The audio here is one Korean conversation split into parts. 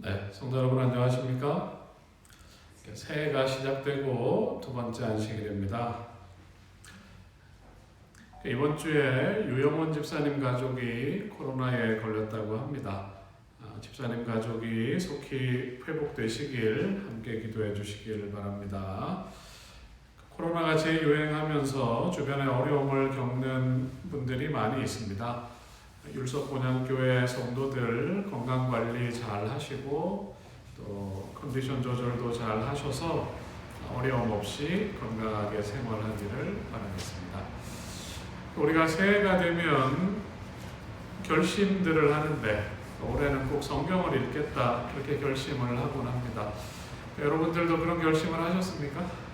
네, 성도 여러분 안녕하십니까? 새해가 시작되고 두 번째 안식일입니다. 이번 주에 유영원 집사님 가족이 코로나에 걸렸다고 합니다. 집사님 가족이 속히 회복되시길 함께 기도해 주시길 바랍니다. 코로나가 재유행하면서 주변에 어려움을 겪는 분들이 많이 있습니다. 율석본향교회 성도들 건강관리 잘 하시고 또 컨디션 조절도 잘 하셔서 어려움 없이 건강하게 생활하기를 바라겠습니다. 우리가 새해가 되면 결심들을 하는데 올해는 꼭 성경을 읽겠다 그렇게 결심을 하곤 합니다. 여러분들도 그런 결심을 하셨습니까?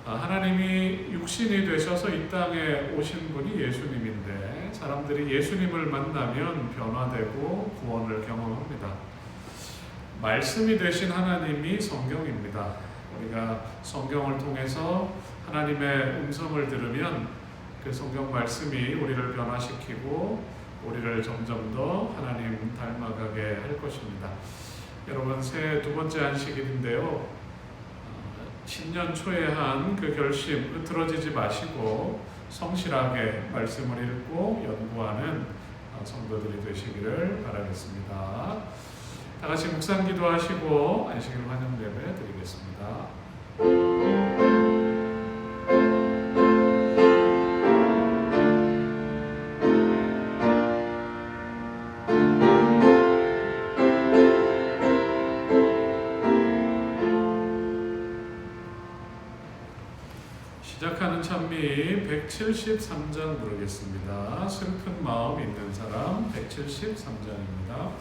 하나님이 육신이 되셔서 이 땅에 오신 분이 예수님인데 사람들이 예수님을 만나면 변화되고 구원을 경험합니다. 말씀이 되신 하나님이 성경입니다. 우리가 성경을 통해서 하나님의 음성을 들으면 그 성경 말씀이 우리를 변화시키고 우리를 점점 더 하나님 닮아가게 할 것입니다. 여러분, 새해 두 번째 안식일인데요. 신년 초에 한 그 결심 흐트러지지 마시고 성실하게 말씀을 읽고 연구하는 성도들이 되시기를 바라겠습니다. 다 같이 묵상 기도하시고 안식일 환영 예배 드리겠습니다. 시작하는 찬미 173장 부르겠습니다. 슬픈 마음 있는 사람 173장입니다.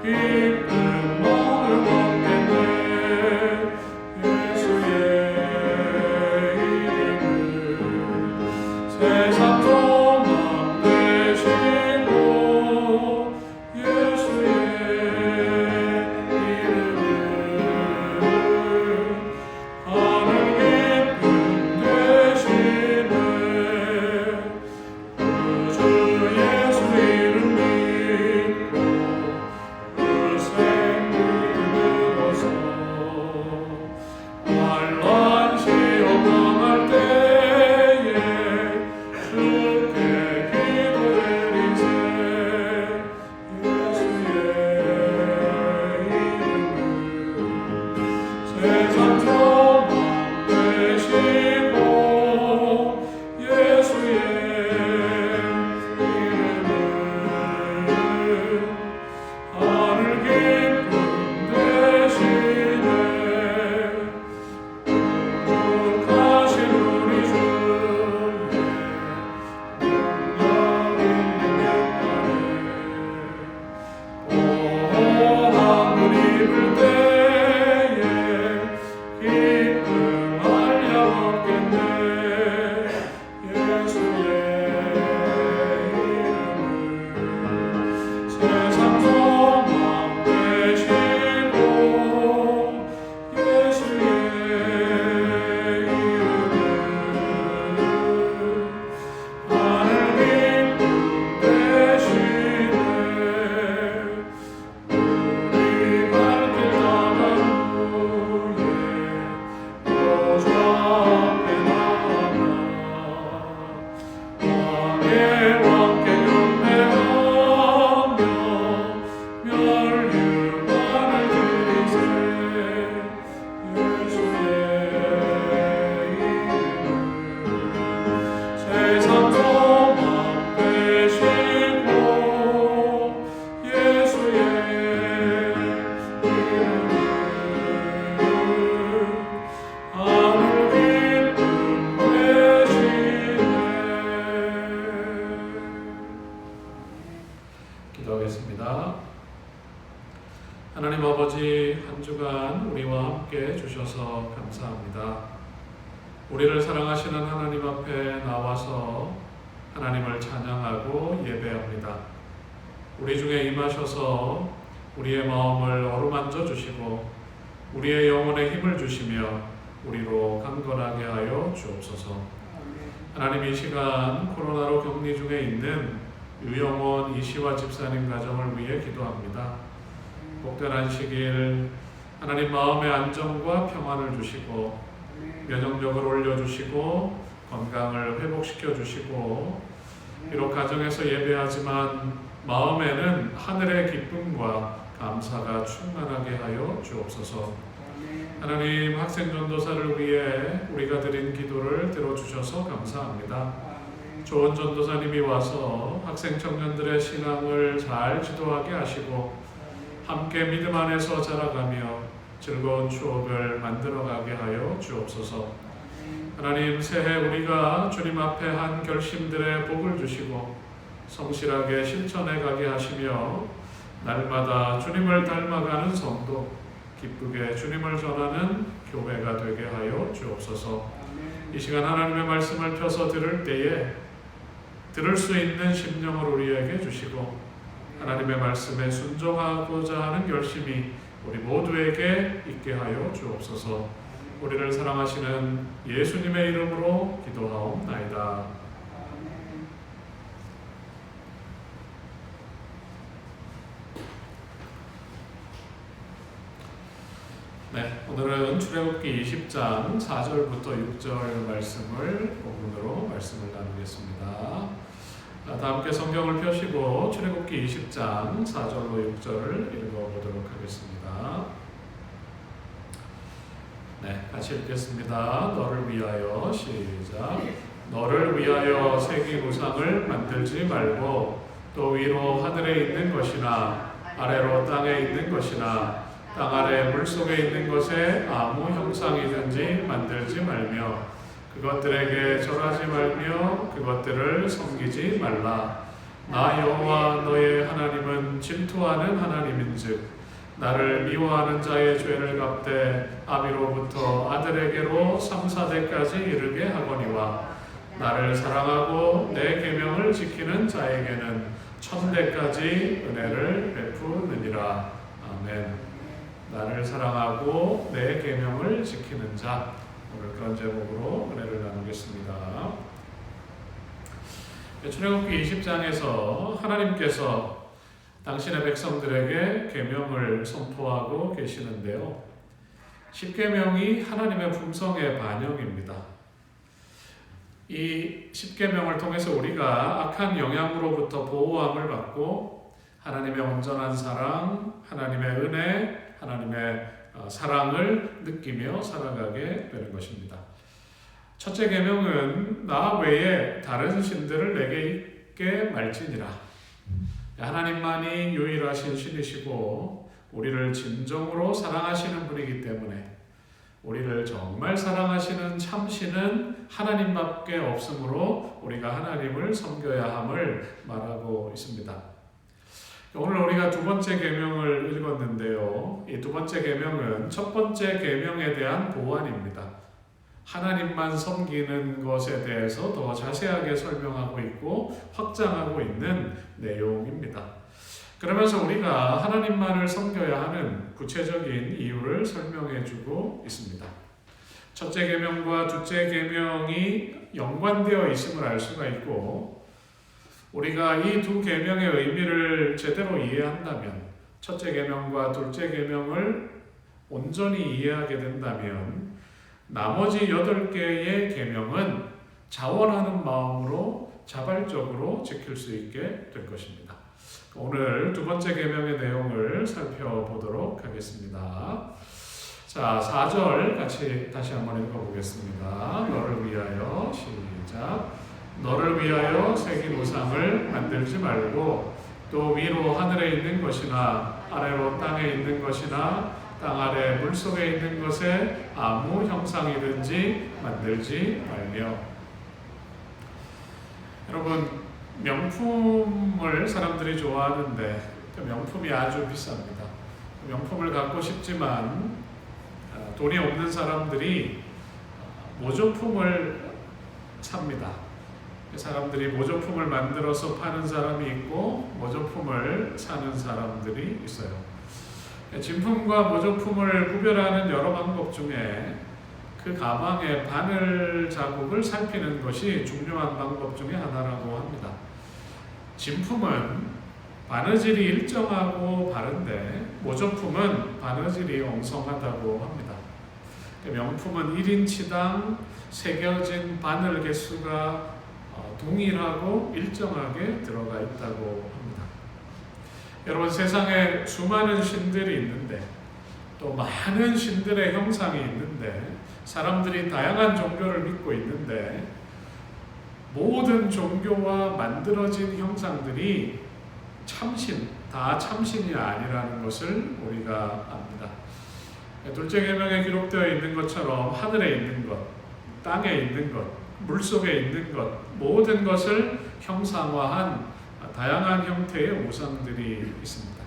기쁜 마음 얻겠네. 함께 해주셔서 감사합니다. 우리를 사랑하시는 하나님 앞에 나와서 하나님을 찬양하고 예배합니다. 우리 중에 임하셔서 우리의 마음을 어루만져 주시고 우리의 영혼에 힘을 주시며 우리로 강건하게 하여 주옵소서. 하나님, 이 시간 코로나로 격리 중에 있는 유영원 이시와 집사님 가정을 위해 기도합니다. 복된 안식일 하나님 마음의 안정과 평안을 주시고 면역력을 올려주시고 건강을 회복시켜 주시고 비록 가정에서 예배하지만 마음에는 하늘의 기쁨과 감사가 충만하게 하여 주옵소서. 하나님, 학생 전도사를 위해 우리가 드린 기도를 들어주셔서 감사합니다. 좋은 전도사님이 와서 학생 청년들의 신앙을 잘 지도하게 하시고 함께 믿음 안에서 자라가며 즐거운 추억을 만들어가게 하여 주옵소서. 하나님, 새해 우리가 주님 앞에 한 결심들의 복을 주시고 성실하게 실천해 가게 하시며 날마다 주님을 닮아가는 성도, 기쁘게 주님을 전하는 교회가 되게 하여 주옵소서. 이 시간 하나님의 말씀을 펴서 들을 때에 들을 수 있는 심령을 우리에게 주시고 하나님의 말씀에 순종하고자 하는 결심이 우리 모두에게 있게 하여 주옵소서. 우리를 사랑하시는 예수님의 이름으로 기도하옵나이다. 네, 오늘은 출애굽기 20장 4절부터 6절 말씀을 본문으로 말씀을 나누겠습니다. 다 함께 성경을 펴시고 출애굽기 20장 4절로 6절을 읽어보도록 하겠습니다. 네, 같이 읽겠습니다. 너를 위하여 시작. 너를 위하여 새긴 우상을 만들지 말고 또 위로 하늘에 있는 것이나 아래로 땅에 있는 것이나 땅 아래 물속에 있는 것에 아무 형상이든지 만들지 말며 그것들에게 절하지 말며 그것들을 섬기지 말라. 나 여호와 너의 하나님은 질투하는 하나님인즉 나를 미워하는 자의 죄를 갚되 아비로부터 아들에게로 3, 4대까지 이르게 하거니와 나를 사랑하고 내 계명을 지키는 자에게는 1000대까지 은혜를 베푸느니라. 아멘. 나를 사랑하고 내 계명을 지키는 자, 오늘 그런 제목으로 은혜를 나누겠습니다. 출애굽기 20장에서 하나님께서 당신의 백성들에게 계명을 선포하고 계시는데요. 10계명이 하나님의 품성의 반영입니다. 이 10계명을 통해서 우리가 악한 영향으로부터 보호함을 받고 하나님의 온전한 사랑, 하나님의 은혜, 하나님의 사랑을 느끼며 살아가게 되는 것입니다. 첫째 계명은 나 외에 다른 신들을 내게 있게 말지니라. 하나님만이 유일하신 신이시고 우리를 진정으로 사랑하시는 분이기 때문에 우리를 정말 사랑하시는 참신은 하나님밖에 없으므로 우리가 하나님을 섬겨야 함을 말하고 있습니다. 오늘 우리가 두 번째 계명을 읽었는데요. 이 두 번째 계명은 첫 번째 계명에 대한 보완입니다. 하나님만 섬기는 것에 대해서 더 자세하게 설명하고 있고 확장하고 있는 내용입니다. 그러면서 우리가 하나님만을 섬겨야 하는 구체적인 이유를 설명해 주고 있습니다. 첫째 계명과 둘째 계명이 연관되어 있음을 알 수가 있고 우리가 이 두 계명의 의미를 제대로 이해한다면 첫째 계명과 둘째 계명을 온전히 이해하게 된다면 나머지 8개의 계명은 자원하는 마음으로 자발적으로 지킬 수 있게 될 것입니다. 오늘 두 번째 계명의 내용을 살펴보도록 하겠습니다. 자, 4절 같이 다시 한번 읽어보겠습니다. 너를 위하여 시작. 너를 위하여 새긴 우상을 만들지 말고 또 위로 하늘에 있는 것이나 아래로 땅에 있는 것이나 땅 아래 물속에 있는 것에 아무 형상이든지 만들지 말며. 여러분, 명품을 사람들이 좋아하는데 그 명품이 아주 비쌉니다. 명품을 갖고 싶지만 돈이 없는 사람들이 모조품을 삽니다. 사람들이 모조품을 만들어서 파는 사람이 있고 모조품을 사는 사람들이 있어요. 진품과 모조품을 구별하는 여러 방법 중에 그 가방의 바늘 자국을 살피는 것이 중요한 방법 중에 하나라고 합니다. 진품은 바느질이 일정하고 바른데 모조품은 바느질이 엉성하다고 합니다. 명품은 1인치당 새겨진 바늘 개수가 동일하고 일정하게 들어가 있다고 합니다. 여러분, 세상에 수많은 신들이 있는데 또 많은 신들의 형상이 있는데 사람들이 다양한 종교를 믿고 있는데 모든 종교와 만들어진 형상들이 참신, 다 참신이 아니라는 것을 우리가 압니다. 둘째 계명에 기록되어 있는 것처럼 하늘에 있는 것, 땅에 있는 것, 물속에 있는 것, 모든 것을 형상화한 다양한 형태의 우상들이 있습니다.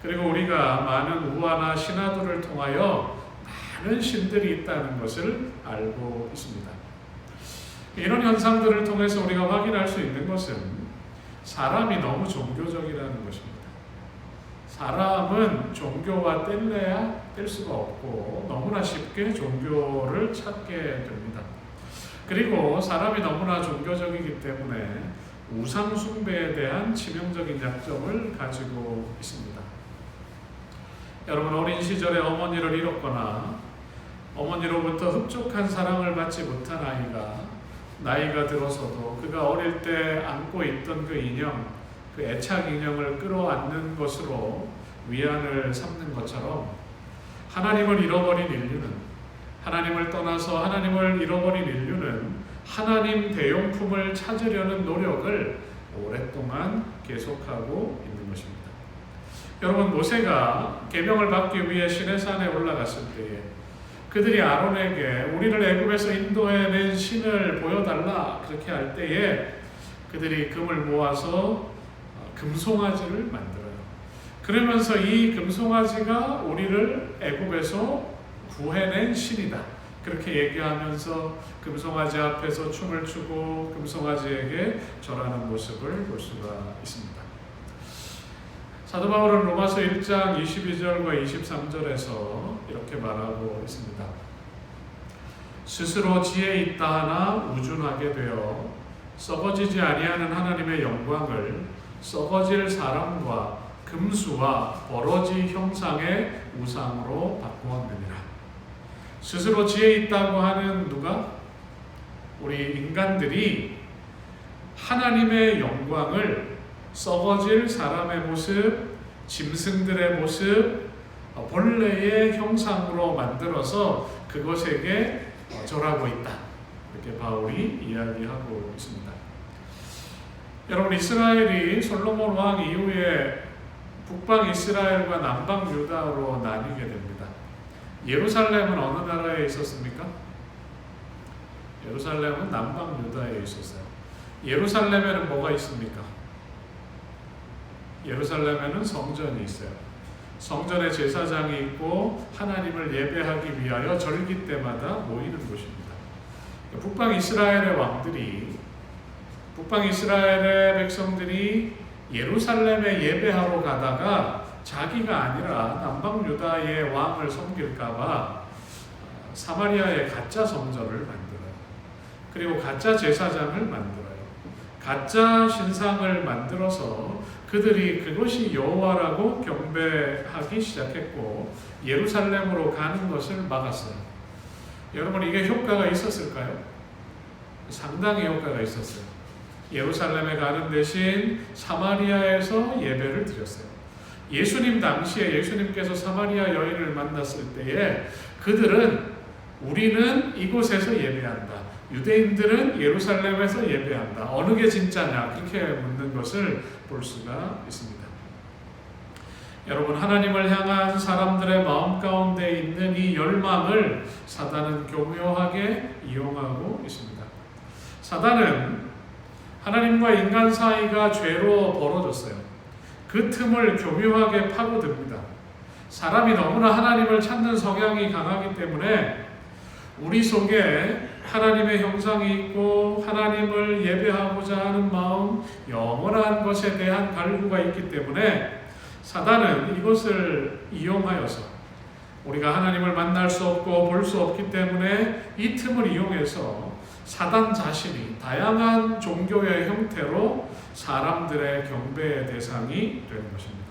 그리고 우리가 많은 우화나 신화들을 통하여 많은 신들이 있다는 것을 알고 있습니다. 이런 현상들을 통해서 우리가 확인할 수 있는 것은 사람이 너무 종교적이라는 것입니다. 사람은 종교와 뗄래야 뗄 수가 없고 너무나 쉽게 종교를 찾게 됩니다. 그리고 사람이 너무나 종교적이기 때문에 우상 숭배에 대한 치명적인 약점을 가지고 있습니다. 여러분, 어린 시절에 어머니를 잃었거나 어머니로부터 흡족한 사랑을 받지 못한 아이가 나이가 들어서도 그가 어릴 때 안고 있던 그 인형, 그 애착 인형을 끌어안는 것으로 위안을 삼는 것처럼 하나님을 잃어버린 인류는, 하나님을 떠나서 하나님을 잃어버린 인류는 하나님 대용품을 찾으려는 노력을 오랫동안 계속하고 있는 것입니다. 여러분, 모세가 계명을 받기 위해 시내산에 올라갔을 때에 그들이 아론에게 우리를 애굽에서 인도해낸 신을 보여달라 그렇게 할 때에 그들이 금을 모아서 금송아지를 만들어요. 그러면서 이 금송아지가 우리를 애굽에서 구해낸 신이다 그렇게 얘기하면서 금송아지 앞에서 춤을 추고 금송아지에게 절하는 모습을 볼 수가 있습니다. 사도 바울은 로마서 1장 22절과 23절에서 이렇게 말하고 있습니다. 스스로 지혜 있다 하나 우준하게 되어 썩어지지 아니하는 하나님의 영광을 썩어질 사람과 금수와 버러지 형상의 우상으로 바꾸었느니라. 스스로 지혜 있다고 하는 누가? 우리 인간들이 하나님의 영광을 썩어질 사람의 모습, 짐승들의 모습, 벌레의 형상으로 만들어서 그것에게 절하고 있다. 이렇게 바울이 이야기하고 있습니다. 여러분, 이스라엘이 솔로몬 왕 이후에 북방 이스라엘과 남방 유다로 나뉘게 됩니다. 예루살렘은 어느 나라에 있었습니까? 예루살렘은 남방 유다에 있었어요. 예루살렘에는 뭐가 있습니까? 예루살렘에는 성전이 있어요. 성전에 제사장이 있고 하나님을 예배하기 위하여 절기 때마다 모이는 곳입니다. 북방 이스라엘의 왕들이, 북방 이스라엘의 백성들이 예루살렘에 예배하러 가다가 자기가 아니라 남방 유다의 왕을 섬길까봐 사마리아의 가짜 성전을 만들어요. 그리고 가짜 제사장을 만들어요. 가짜 신상을 만들어서 그들이 그것이 여호와라고 경배하기 시작했고 예루살렘으로 가는 것을 막았어요. 여러분, 이게 효과가 있었을까요? 상당히 효과가 있었어요. 예루살렘에 가는 대신 사마리아에서 예배를 드렸어요. 예수님 당시에 예수님께서 사마리아 여인을 만났을 때에 그들은 우리는 이곳에서 예배한다. 유대인들은 예루살렘에서 예배한다. 어느 게 진짜냐? 그렇게 묻는 것을 볼 수가 있습니다. 여러분, 하나님을 향한 사람들의 마음 가운데 있는 이 열망을 사단은 교묘하게 이용하고 있습니다. 사단은 하나님과 인간 사이가 죄로 벌어졌어요. 그 틈을 교묘하게 파고듭니다. 사람이 너무나 하나님을 찾는 성향이 강하기 때문에 우리 속에 하나님의 형상이 있고 하나님을 예배하고자 하는 마음, 영원한 것에 대한 갈구가 있기 때문에 사단은 이것을 이용하여서 우리가 하나님을 만날 수 없고 볼 수 없기 때문에 이 틈을 이용해서 사단 자신이 다양한 종교의 형태로 사람들의 경배의 대상이 되는 것입니다.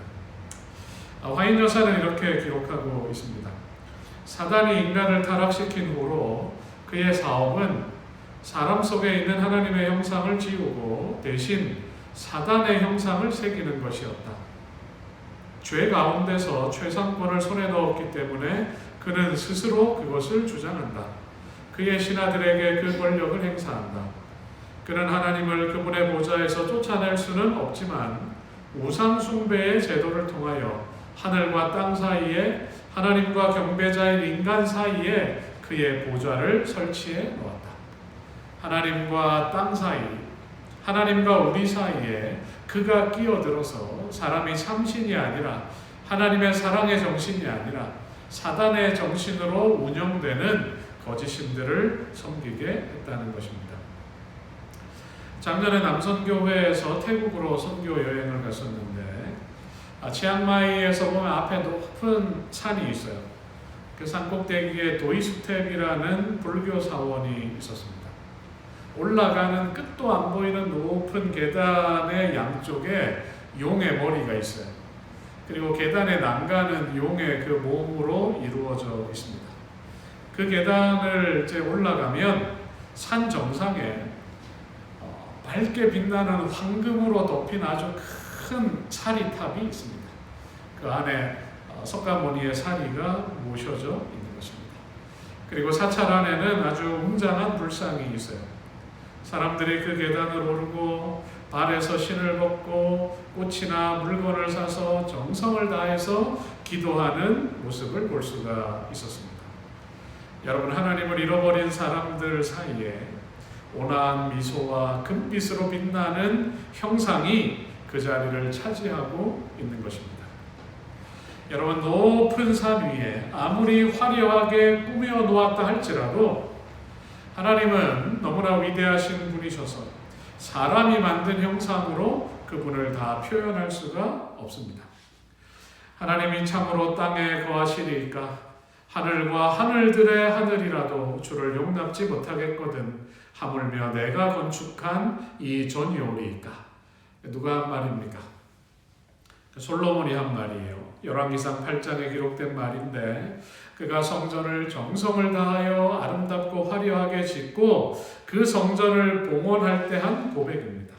화인 여사는 이렇게 기록하고 있습니다. 사단이 인간을 타락시킨 후로 그의 사업은 사람 속에 있는 하나님의 형상을 지우고 대신 사단의 형상을 새기는 것이었다. 죄 가운데서 최상권을 손에 넣었기 때문에 그는 스스로 그것을 주장한다. 그의 신하들에게 그 권력을 행사한다. 그는 하나님을 그분의 보좌에서 쫓아낼 수는 없지만 우상 숭배의 제도를 통하여 하늘과 땅 사이에 하나님과 경배자인 인간 사이에 그의 보좌를 설치해 놓았다. 하나님과 땅 사이, 하나님과 우리 사이에 그가 끼어들어서 사람이 참신이 아니라 하나님의 사랑의 정신이 아니라 사단의 정신으로 운영되는 거짓신들을 섬기게 했다는 것입니다. 작년에 남선교회에서 태국으로 선교 여행을 갔었는데 치앙마이에서 보면 앞에 높은 산이 있어요. 그 산 꼭대기에 도이수텝이라는 불교 사원이 있었습니다. 올라가는 끝도 안 보이는 높은 계단의 양쪽에 용의 머리가 있어요. 그리고 계단의 난간은 용의 그 몸으로 이루어져 있습니다. 그 계단을 이제 올라가면 산 정상에 밝게 빛나는 황금으로 덮인 아주 큰 사리탑이 있습니다. 그 안에 석가모니의 사리가 모셔져 있는 것입니다. 그리고 사찰 안에는 아주 웅장한 불상이 있어요. 사람들이 그 계단을 오르고 발에서 신을 벗고 꽃이나 물건을 사서 정성을 다해서 기도하는 모습을 볼 수가 있었습니다. 여러분, 하나님을 잃어버린 사람들 사이에 온화한 미소와 금빛으로 빛나는 형상이 그 자리를 차지하고 있는 것입니다. 여러분, 높은 산 위에 아무리 화려하게 꾸며 놓았다 할지라도 하나님은 너무나 위대하신 분이셔서 사람이 만든 형상으로 그분을 다 표현할 수가 없습니다. 하나님이 참으로 땅에 거하시리이까 하늘과 하늘들의 하늘이라도 주를 용납지 못하겠거든 하물며 내가 건축한 이 전이오리이까. 누가 한 말입니까? 솔로몬이 한 말이에요. 열왕기상 8장에 기록된 말인데 그가 성전을 정성을 다하여 아름답고 화려하게 짓고 그 성전을 봉헌할 때 한 고백입니다.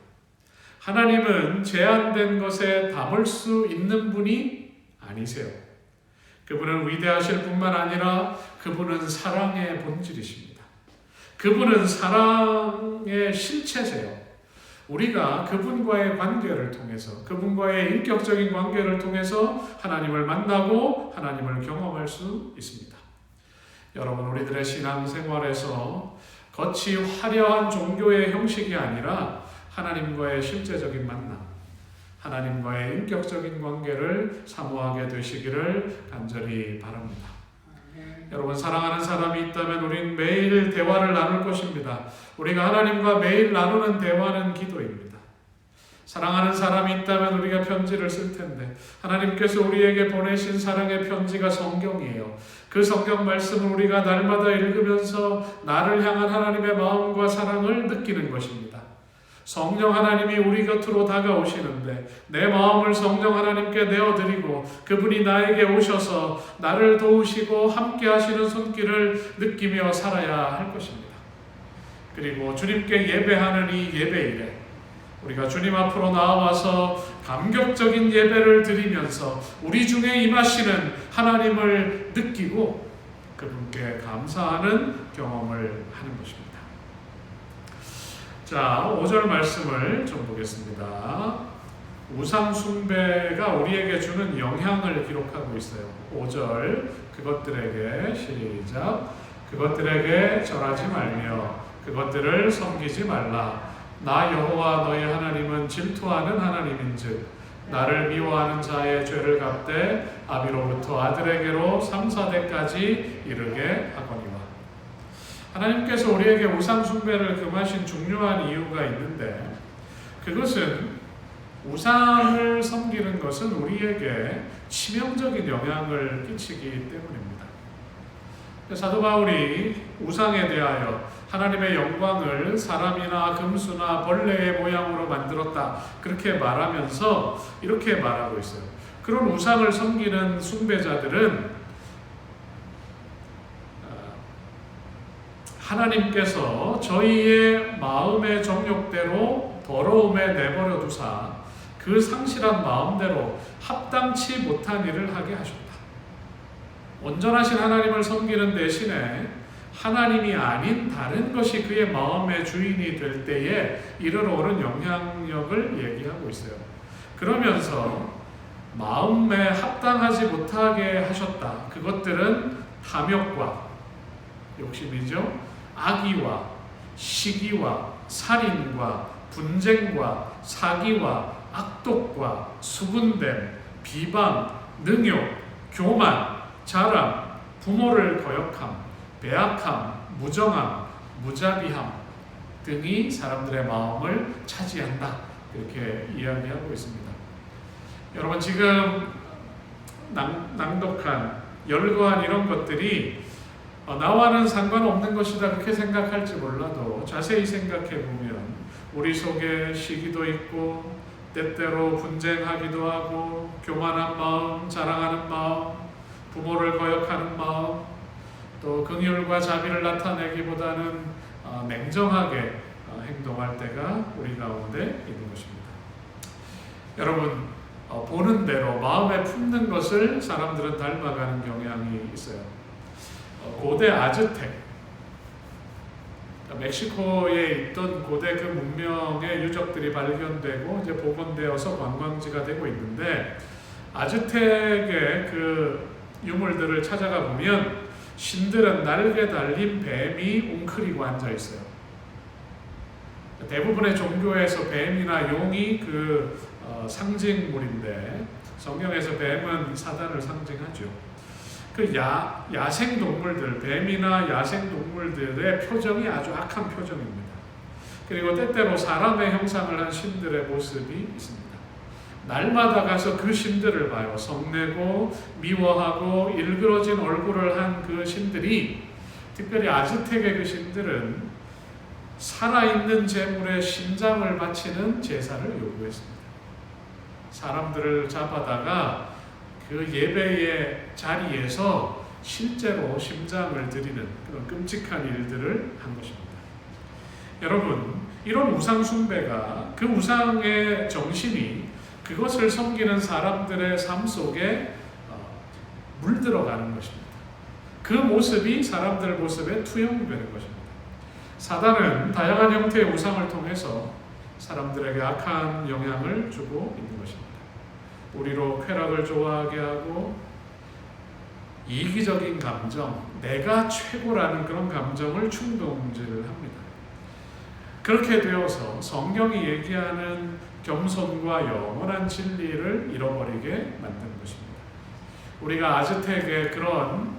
하나님은 제한된 것에 담을 수 있는 분이 아니세요. 그분은 위대하실 뿐만 아니라 그분은 사랑의 본질이십니다. 그분은 사랑의 실체세요. 우리가 그분과의 관계를 통해서, 그분과의 인격적인 관계를 통해서 하나님을 만나고 하나님을 경험할 수 있습니다. 여러분, 우리들의 신앙생활에서 겉이 화려한 종교의 형식이 아니라 하나님과의 실제적인 만남, 하나님과의 인격적인 관계를 사모하게 되시기를 간절히 바랍니다. 여러분, 사랑하는 사람이 있다면 우린 매일 대화를 나눌 것입니다. 우리가 하나님과 매일 나누는 대화는 기도입니다. 사랑하는 사람이 있다면 우리가 편지를 쓸 텐데 하나님께서 우리에게 보내신 사랑의 편지가 성경이에요. 그 성경 말씀을 우리가 날마다 읽으면서 나를 향한 하나님의 마음과 사랑을 느끼는 것입니다. 성령 하나님이 우리 곁으로 다가오시는데 내 마음을 성령 하나님께 내어드리고 그분이 나에게 오셔서 나를 도우시고 함께 하시는 손길을 느끼며 살아야 할 것입니다. 그리고 주님께 예배하는 이 예배일에 우리가 주님 앞으로 나와서 감격적인 예배를 드리면서 우리 중에 임하시는 하나님을 느끼고 그분께 감사하는 경험을 하는 것입니다. 자, 5절 말씀을 좀 보겠습니다. 우상 숭배가 우리에게 주는 영향을 기록하고 있어요. 5절, 그것들에게 시작. 그것들에게 절하지 말며 그것들을 섬기지 말라. 나 여호와 너의 하나님은 질투하는 하나님인즉 나를 미워하는 자의 죄를 갚되 아비로부터 아들에게로 3, 4대까지 이르게 하거니와. 하나님께서 우리에게 우상 숭배를 금하신 중요한 이유가 있는데, 그것은 우상을 섬기는 것은 우리에게 치명적인 영향을 끼치기 때문입니다. 사도 바울이 우상에 대하여 하나님의 영광을 사람이나 금수나 벌레의 모양으로 만들었다, 그렇게 말하면서 이렇게 말하고 있어요. 그런 우상을 섬기는 숭배자들은 하나님께서 저희의 마음의 정욕대로 더러움에 내버려 두사 그 상실한 마음대로 합당치 못한 일을 하게 하셨다. 온전하신 하나님을 섬기는 대신에 하나님이 아닌 다른 것이 그의 마음의 주인이 될 때에 이르러 오는 영향력을 얘기하고 있어요. 그러면서 마음에 합당하지 못하게 하셨다. 그것들은 탐욕과 욕심이죠. 악의와 시기와 살인과 분쟁과 사기와 악독과 수군됨, 비방, 능욕, 교만, 자랑, 부모를 거역함, 배악함, 무정함, 무자비함 등이 사람들의 마음을 차지한다, 이렇게 이야기하고 있습니다. 여러분, 지금 낭독한 열거한 이런 것들이 나와는 상관없는 것이다 그렇게 생각할지 몰라도 자세히 생각해 보면 우리 속에 시기도 있고 때때로 분쟁하기도 하고 교만한 마음, 자랑하는 마음, 부모를 거역하는 마음, 또 긍휼과 자비를 나타내기보다는 냉정하게 행동할 때가 우리 가운데 있는 것입니다. 여러분, 보는 대로 마음에 품는 것을 사람들은 닮아가는 경향이 있어요. 고대 아즈텍, 멕시코에 있던 고대 그 문명의 유적들이 발견되고 이제 복원되어서 관광지가 되고 있는데, 아즈텍의 그 유물들을 찾아가 보면 신들은 날개 달린 뱀이 웅크리고 앉아 있어요. 대부분의 종교에서 뱀이나 용이 그 상징물인데, 성경에서 뱀은 사단을 상징하죠. 그 야생 동물들, 뱀이나 야생 동물들의 표정이 아주 악한 표정입니다. 그리고 때때로 사람의 형상을 한 신들의 모습이 있습니다. 날마다 가서 그 신들을 봐요. 성내고 미워하고 일그러진 얼굴을 한 그 신들이, 특별히 아즈텍의 그 신들은 살아있는 제물의 심장을 바치는 제사를 요구했습니다. 사람들을 잡아다가 그 예배의 자리에서 실제로 심장을 드리는 그런 끔찍한 일들을 한 것입니다. 여러분, 이런 우상 숭배가, 그 우상의 정신이 그것을 섬기는 사람들의 삶 속에 물들어가는 것입니다. 그 모습이 사람들 모습에 투영되는 것입니다. 사단은 다양한 형태의 우상을 통해서 사람들에게 악한 영향을 주고 있는 것입니다. 우리로 쾌락을 좋아하게 하고 이기적인 감정, 내가 최고라는 그런 감정을 충동질을 합니다. 그렇게 되어서 성경이 얘기하는 겸손과 영원한 진리를 잃어버리게 만드는 것입니다. 우리가 아즈텍의 그런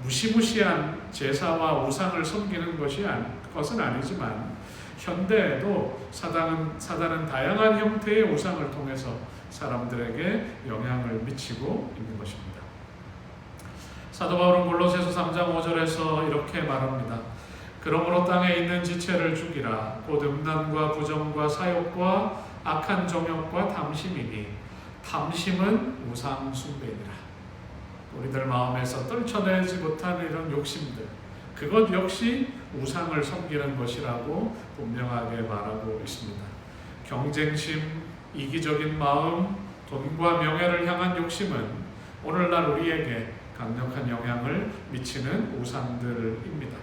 무시무시한 제사와 우상을 섬기는 것은 아니지만, 현대에도 사단은 다양한 형태의 우상을 통해서 사람들에게 영향을 미치고 있는 것입니다. 사도 바울은 골로새서 3장 5절에서 이렇게 말합니다. 그러므로 땅에 있는 지체를 죽이라. 곧 음란과 부정과 사욕과 악한 정욕과 탐심이니 탐심은 우상 숭배이니라. 우리들 마음에서 떨쳐내지 못하는 이런 욕심들, 그것 역시 우상을 섬기는 것이라고 분명하게 말하고 있습니다. 경쟁심, 이기적인 마음, 돈과 명예를 향한 욕심은 오늘날 우리에게 강력한 영향을 미치는 우상들입니다.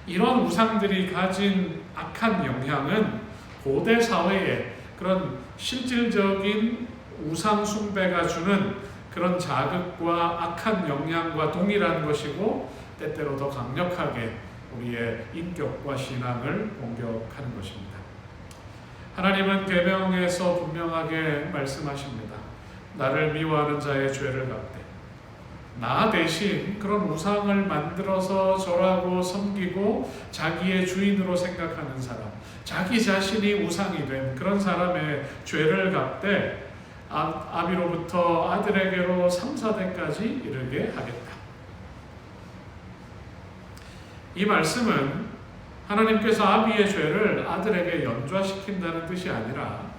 이런 우상들이 가진 악한 영향은 고대 사회에 그런 실질적인 우상 숭배가 주는 그런 자극과 악한 영향과 동일한 것이고, 때때로 더 강력하게 우리의 인격과 신앙을 공격하는 것입니다. 하나님은 계명에서 분명하게 말씀하십니다. 나를 미워하는 자의 죄를 갚되, 나 대신 그런 우상을 만들어서 절하고 섬기고 자기의 주인으로 생각하는 사람, 자기 자신이 우상이 된 그런 사람의 죄를 갚되 아비로부터 아들에게로 3, 4대까지 이르게 하겠다. 이 말씀은 하나님께서 아비의 죄를 아들에게 연좌시킨다는 뜻이 아니라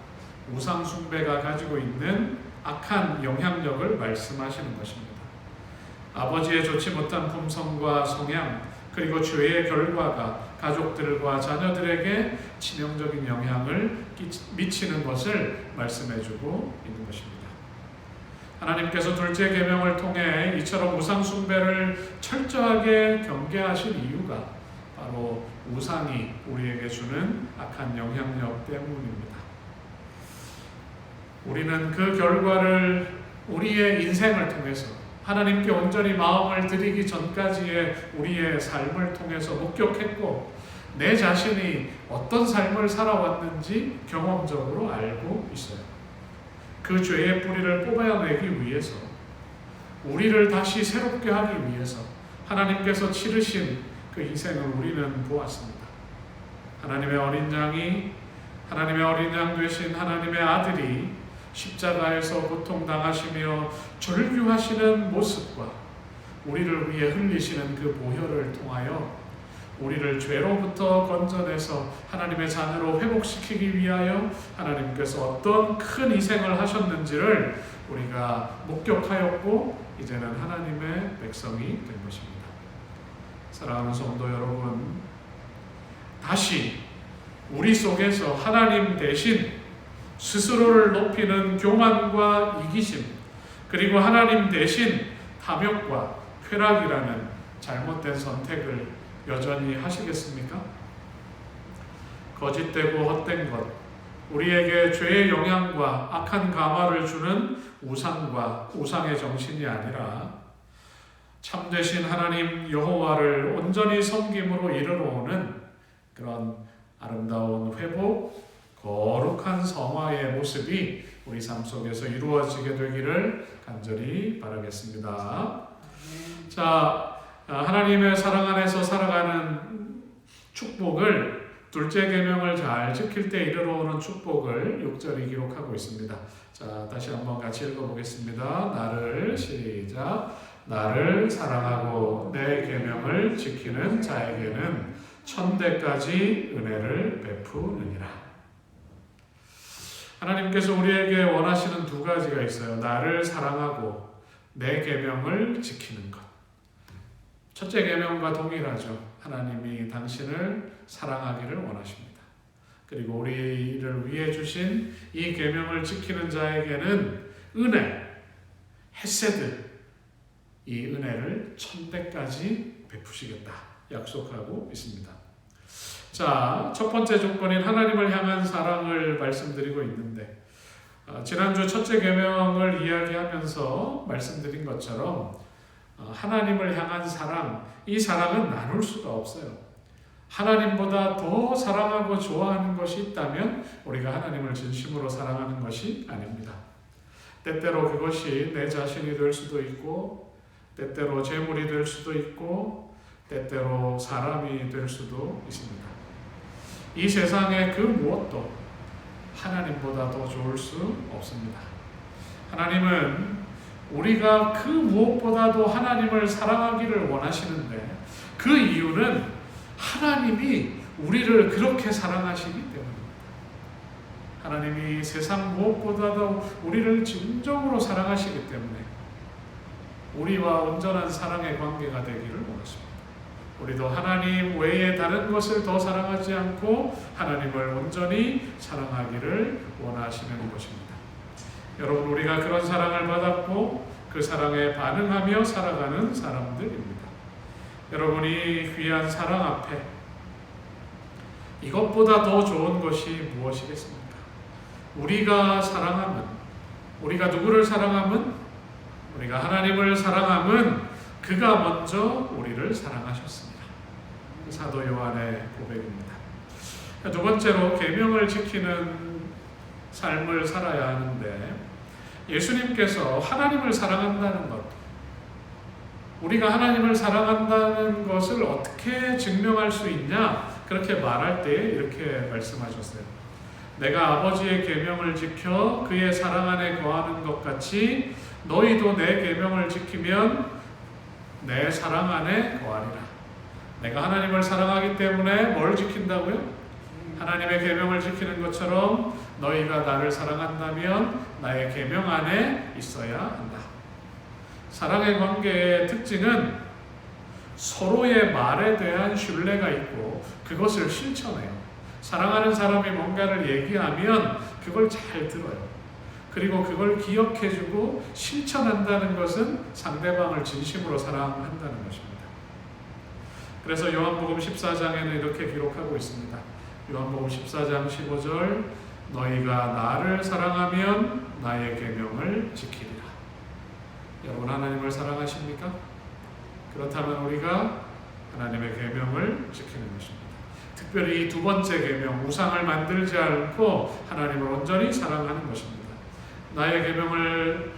우상 숭배가 가지고 있는 악한 영향력을 말씀하시는 것입니다. 아버지의 좋지 못한 품성과 성향, 그리고 죄의 결과가 가족들과 자녀들에게 치명적인 영향을 미치는 것을 말씀해주고 있는 것입니다. 하나님께서 둘째 계명을 통해 이처럼 우상 숭배를 철저하게 경계하신 이유가 바로 우상이 우리에게 주는 악한 영향력 때문입니다. 우리는 그 결과를 우리의 인생을 통해서 하나님께 온전히 마음을 드리기 전까지의 우리의 삶을 통해서 목격했고, 내 자신이 어떤 삶을 살아왔는지 경험적으로 알고 있어요. 그 죄의 뿌리를 뽑아내기 위해서, 우리를 다시 새롭게 하기 위해서 하나님께서 치르신 그 희생을 우리는 보았습니다. 하나님의 어린 양 되신 하나님의 아들이 십자가에서 고통당하시며 절규하시는 모습과 우리를 위해 흘리시는 그 보혈을 통하여 우리를 죄로부터 건져내서 하나님의 자녀로 회복시키기 위하여 하나님께서 어떤 큰 희생을 하셨는지를 우리가 목격하였고, 이제는 하나님의 백성이 된 것입니다. 사랑하는 성도 여러분, 다시 우리 속에서 하나님 대신 스스로를 높이는 교만과 이기심, 그리고 하나님 대신 탐욕과 쾌락이라는 잘못된 선택을 여전히 하시겠습니까? 거짓되고 헛된 것, 우리에게 죄의 영향과 악한 감화를 주는 우상과 우상의 정신이 아니라 참되신 하나님 여호와를 온전히 섬김으로 이르러 오는 그런 아름다운 회복, 거룩한 성화의 모습이 우리 삶 속에서 이루어지게 되기를 간절히 바라겠습니다. 자, 하나님의 사랑 안에서 살아가는 축복을, 둘째 계명을 잘 지킬 때 이르러 오는 축복을 6절이 기록하고 있습니다. 자, 다시 한번 같이 읽어보겠습니다. 나를 사랑하고 내 계명을 지키는 자에게는 천대까지 은혜를 베푸느니라. 하나님께서 우리에게 원하시는 두 가지가 있어요. 나를 사랑하고 내 계명을 지키는 것. 첫째 계명과 동일하죠. 하나님이 당신을 사랑하기를 원하십니다. 그리고 우리를 위해 주신 이 계명을 지키는 자에게는 은혜, 헤세드, 이 은혜를 천대까지 베푸시겠다 약속하고 있습니다. 자, 첫 번째 조건인 하나님을 향한 사랑을 말씀드리고 있는데, 지난주 첫째 계명을 이야기하면서 말씀드린 것처럼 하나님을 향한 사랑, 이 사랑은 나눌 수가 없어요. 하나님보다 더 사랑하고 좋아하는 것이 있다면 우리가 하나님을 진심으로 사랑하는 것이 아닙니다. 때때로 그것이 내 자신이 될 수도 있고, 때때로 재물이 될 수도 있고, 때때로 사람이 될 수도 있습니다. 이 세상의 그 무엇도 하나님보다 더 좋을 수 없습니다. 하나님은 우리가 그 무엇보다도 하나님을 사랑하기를 원하시는데, 그 이유는 하나님이 우리를 그렇게 사랑하시기 때문입니다. 하나님이 세상 무엇보다도 우리를 진정으로 사랑하시기 때문에 우리와 온전한 사랑의 관계가 되기를 원하십니다. 우리도 하나님 외에 다른 것을 더 사랑하지 않고 하나님을 온전히 사랑하기를 원하시는 것입니다. 여러분, 우리가 그런 사랑을 받았고 그 사랑에 반응하며 살아가는 사람들입니다. 여러분이 귀한 사랑 앞에 이것보다 더 좋은 것이 무엇이겠습니까? 우리가 사랑하면, 우리가 누구를 사랑하면? 우리가 하나님을 사랑하면 그가 먼저 우리를 사랑하셨습니다. 사도 요한의 고백입니다. 두 번째로 계명을 지키는 삶을 살아야 하는데 예수님께서 하나님을 사랑한다는 것, 우리가 하나님을 사랑한다는 것을 어떻게 증명할 수 있냐? 그렇게 말할 때 이렇게 말씀하셨어요. 내가 아버지의 계명을 지켜 그의 사랑 안에 거하는 것 같이 너희도 내 계명을 지키면 내 사랑 안에 거하리라. 내가 하나님을 사랑하기 때문에 뭘 지킨다고요? 하나님의 계명을 지키는 것처럼 너희가 나를 사랑한다면 나의 계명 안에 있어야 한다. 사랑의 관계의 특징은 서로의 말에 대한 신뢰가 있고 그것을 실천해요. 사랑하는 사람이 뭔가를 얘기하면 그걸 잘 들어요. 그리고 그걸 기억해주고 실천한다는 것은 상대방을 진심으로 사랑한다는 것입니다. 그래서 요한복음 14장에는 이렇게 기록하고 있습니다. 요한복음 14장 15절 너희가 나를 사랑하면 나의 계명을 지키리라. 여러분 하나님을 사랑하십니까? 그렇다면 우리가 하나님의 계명을 지키는 것입니다. 특별히 이 두 번째 계명, 우상을 만들지 않고 하나님을 온전히 사랑하는 것입니다. 나의 계명을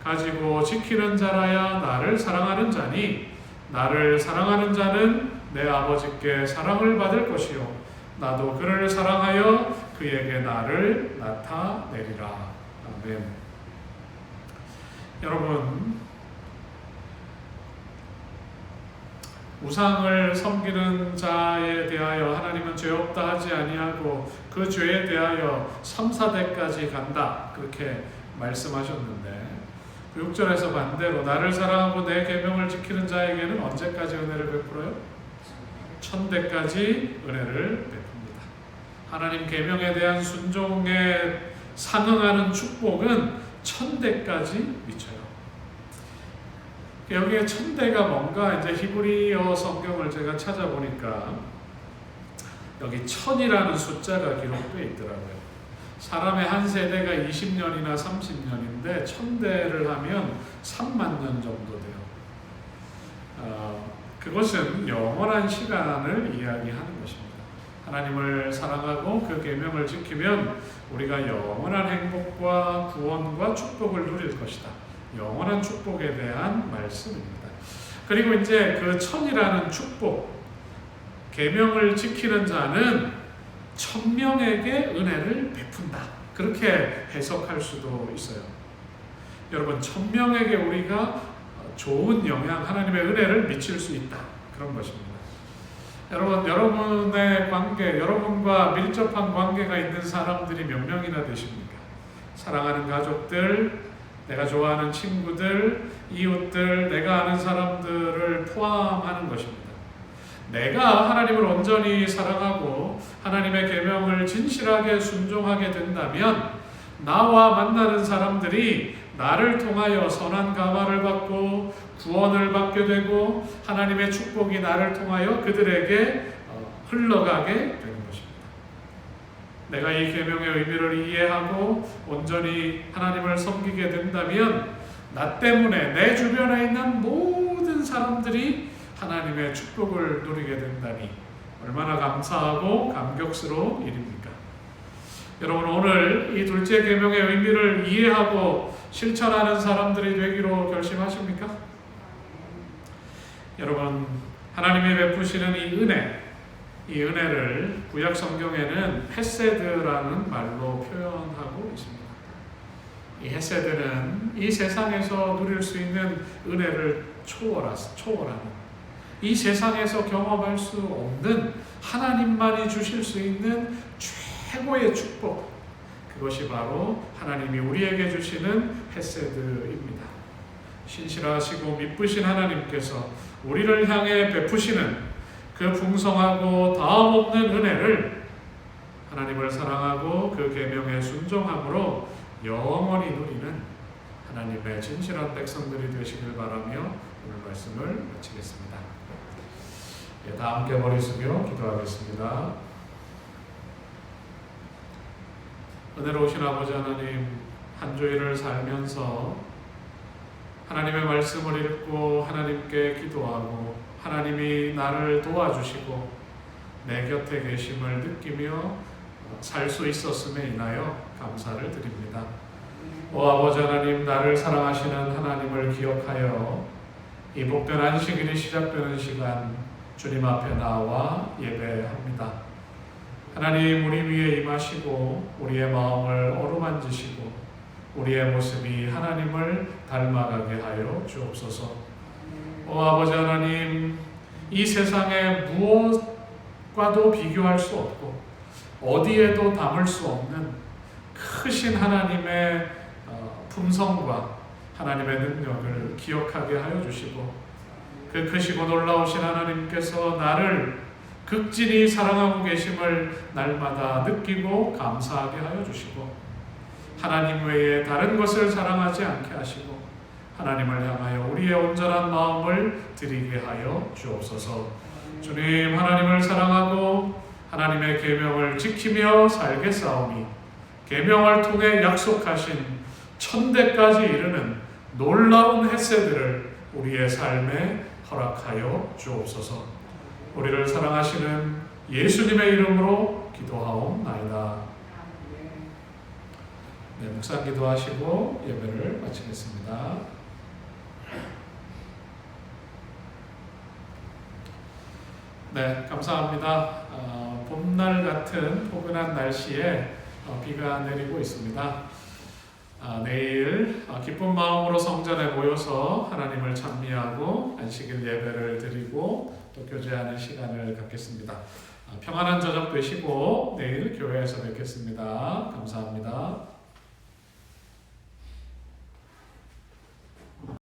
가지고 지키는 자라야 나를 사랑하는 자니 나를 사랑하는 자는 내 아버지께 사랑을 받을 것이요 나도 그를 사랑하여 그에게 나를 나타내리라. 아멘. 여러분, 우상을 섬기는 자에 대하여 하나님은 죄 없다 하지 아니하고 그 죄에 대하여 3, 4대까지 간다 그렇게 말씀하셨는데 6절에서 반대로 나를 사랑하고 내 계명을 지키는 자에게는 언제까지 은혜를 베풀어요? 1000대까지 은혜를 베풉니다. 하나님 계명에 대한 순종에 상응하는 축복은 1000대까지 미쳐요. 여기에 1000대가 뭔가 이제 히브리어 성경을 제가 찾아보니까 여기 1000이라는 숫자가 기록되어 있더라고요. 사람의 한 세대가 20년이나 30년인데 1000대를 하면 3만 년 정도 돼요. 그것은 영원한 시간을 이야기하는 것입니다. 하나님을 사랑하고 그 계명을 지키면 우리가 영원한 행복과 구원과 축복을 누릴 것이다. 영원한 축복에 대한 말씀입니다. 그리고 이제 그 1000이라는 축복, 계명을 지키는 자는 1000명에게 은혜를 베푼다. 그렇게 해석할 수도 있어요. 여러분, 1000명에게 우리가 좋은 영향, 하나님의 은혜를 미칠 수 있다. 그런 것입니다. 여러분, 여러분의 관계, 여러분과 밀접한 관계가 있는 사람들이 몇 명이나 되십니까? 사랑하는 가족들, 내가 좋아하는 친구들, 이웃들, 내가 아는 사람들을 포함하는 것입니다. 내가 하나님을 온전히 사랑하고 하나님의 계명을 진실하게 순종하게 된다면 나와 만나는 사람들이 나를 통하여 선한 감화를 받고 구원을 받게 되고 하나님의 축복이 나를 통하여 그들에게 흘러가게 되는 것입니다. 내가 이 계명의 의미를 이해하고 온전히 하나님을 섬기게 된다면 나 때문에 내 주변에 있는 모든 사람들이 하나님의 축복을 누리게 된다니 얼마나 감사하고 감격스러운 일입니까? 여러분, 오늘 이 둘째 계명의 의미를 이해하고 실천하는 사람들이 되기로 결심하십니까? 여러분, 하나님이 베푸시는 이 은혜를 구약 성경에는 헤세드라는 말로 표현하고 있습니다. 이 헤세드는 이 세상에서 누릴 수 있는 은혜를 초월하는, 이 세상에서 경험할 수 없는 하나님만이 주실 수 있는 최고의 축복, 그것이 바로 하나님이 우리에게 주시는 헤세드입니다. 신실하시고 미쁘신 하나님께서 우리를 향해 베푸시는 그 풍성하고 다함없는 은혜를 하나님을 사랑하고 그 계명에 순종함으로 영원히 누리는 하나님의 진실한 백성들이 되시길 바라며 오늘 말씀을 마치겠습니다. 다 함께 머리 숙여 기도하겠습니다. 은혜로우신 아버지 하나님, 한 주일을 살면서 하나님의 말씀을 읽고 하나님께 기도하고 하나님이 나를 도와주시고 내 곁에 계심을 느끼며 살 수 있었음에 인하여 감사를 드립니다. 오 아버지 하나님, 나를 사랑하시는 하나님을 기억하여 이 복된 안식일이 시작되는 시간 주님 앞에 나와 예배합니다. 하나님, 우리 위에 임하시고 우리의 마음을 어루만지시고 우리의 모습이 하나님을 닮아가게 하여 주옵소서. 오 아버지 하나님, 이 세상에 무엇과도 비교할 수 없고 어디에도 담을 수 없는 크신 하나님의 품성과 하나님의 능력을 기억하게 하여 주시고, 그 크시고 놀라우신 하나님께서 나를 극진히 사랑하고 계심을 날마다 느끼고 감사하게 하여 주시고, 하나님 외에 다른 것을 사랑하지 않게 하시고 하나님을 향하여 우리의 온전한 마음을 드리게 하여 주옵소서. 주님, 하나님을 사랑하고 하나님의 계명을 지키며 살겠사오니 계명을 통해 약속하신 천대까지 이르는 놀라운 햇새들을 우리의 삶에 허락하여 주옵소서. 우리를 사랑하시는 예수님의 이름으로 기도하옵나이다. 네, 묵상 기도하시고 예배를 마치겠습니다. 네, 감사합니다. 봄날 같은 포근한 날씨에 비가 내리고 있습니다. 내일 기쁜 마음으로 성전에 모여서 하나님을 찬미하고 안식일 예배를 드리고 또 교제하는 시간을 갖겠습니다. 평안한 저녁 되시고 내일 교회에서 뵙겠습니다. 감사합니다.